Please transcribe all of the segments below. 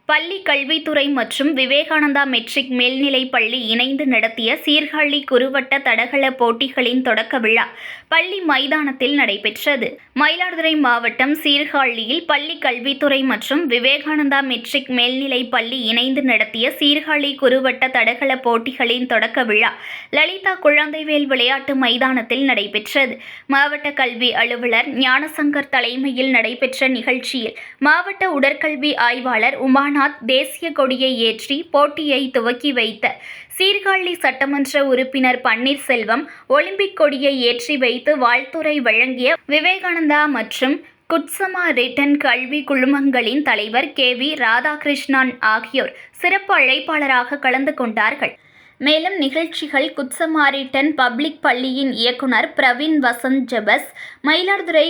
பள்ளி கல்வித்துறை மற்றும் விவேகானந்தா மெட்ரிக் மேல்நிலைப் பள்ளி இணைந்து நடத்திய சீர்காழி குறுவட்ட தடகள போட்டிகளின் தொடக்க விழா பள்ளி மைதானத்தில் நடைபெற்றது. மயிலாடுதுறை மாவட்டம் சீர்காழியில் பள்ளி கல்வித்துறை மற்றும் விவேகானந்தா மெட்ரிக் மேல்நிலைப் பள்ளி இணைந்து நடத்திய சீர்காழி குறுவட்ட தடகள போட்டிகளின் தொடக்க விழா லலிதா குழந்தைவேல் விளையாட்டு மைதானத்தில் நடைபெற்றது. மாவட்ட கல்வி அலுவலர் ஞானசங்கர் தலைமையில் நடைபெற்ற நிகழ்ச்சியில் மாவட்ட உடற்கல்வி ஆய்வாளர் உமாநாத் தேசிய கொடியை ஏற்றி போட்டியை துவக்கி வைத்தார். சீர்காழி சட்டமன்ற உறுப்பினர் பன்னீர்செல்வம் ஒலிம்பிக் கொடியை ஏற்றி வைத்து வாழ்த்துரை வழங்கிய விவேகானந்தா மற்றும் குட்சமாரிட்டன் கல்வி குழுமங்களின் தலைவர் கே.வி. ராதாகிருஷ்ணன் ஆகியோர் சிறப்பு அழைப்பாளராக கலந்து கொண்டார்கள். மேலும் நிகழ்ச்சிகள் குட்சமாரிட்டன் பப்ளிக் பள்ளியின் இயக்குனர் பிரவீன் வசந்த் ஜெபஸ், மயிலாடுதுறை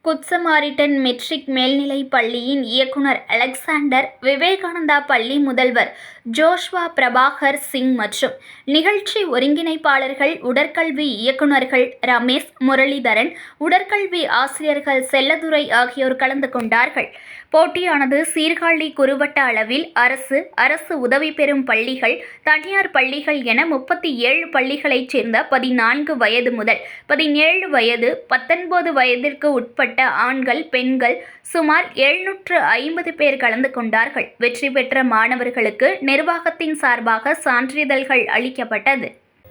குட்சமாரிட்டன் மெட்ரிக் மேல்நிலைப் பள்ளியின் இயக்குனர் அலெக்சாண்டர், விவேகானந்தா பள்ளி முதல்வர் ஜோஷ்வா பிரபாகர் சிங் மற்றும் நிகழ்ச்சி ஒருங்கிணைப்பாளர்கள், உடற்கல்வி இயக்குனர்கள் ரமேஷ், முரளிதரன், உடற்கல்வி ஆசிரியர்கள் செல்லதுரை ஆகியோர் கலந்து கொண்டார்கள். போட்டியானது சீர்காழி குறுவட்ட அளவில் அரசு உதவி பெறும் பள்ளிகள், தனியார் பள்ளிகள் என 37 பள்ளிகளைச் சேர்ந்த 14 வயது முதல் 17 வயது, 19 வயதிற்கு உட்பட்ட ஆண்கள், பெண்கள் சுமார் 750 பேர் கலந்து கொண்டார்கள். வெற்றி பெற்ற மாணவர்களுக்கு நிர்வாகத்தின் சார்பாக சான்றிதழ்கள் அளிக்கப்பட்டது.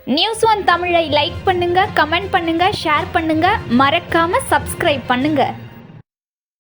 News1 தமிழை லைக் பண்ணுங்க, கமெண்ட் பண்ணுங்க, ஷேர் பண்ணுங்க, மறக்காம சப்ஸ்கிரைப் பண்ணுங்க.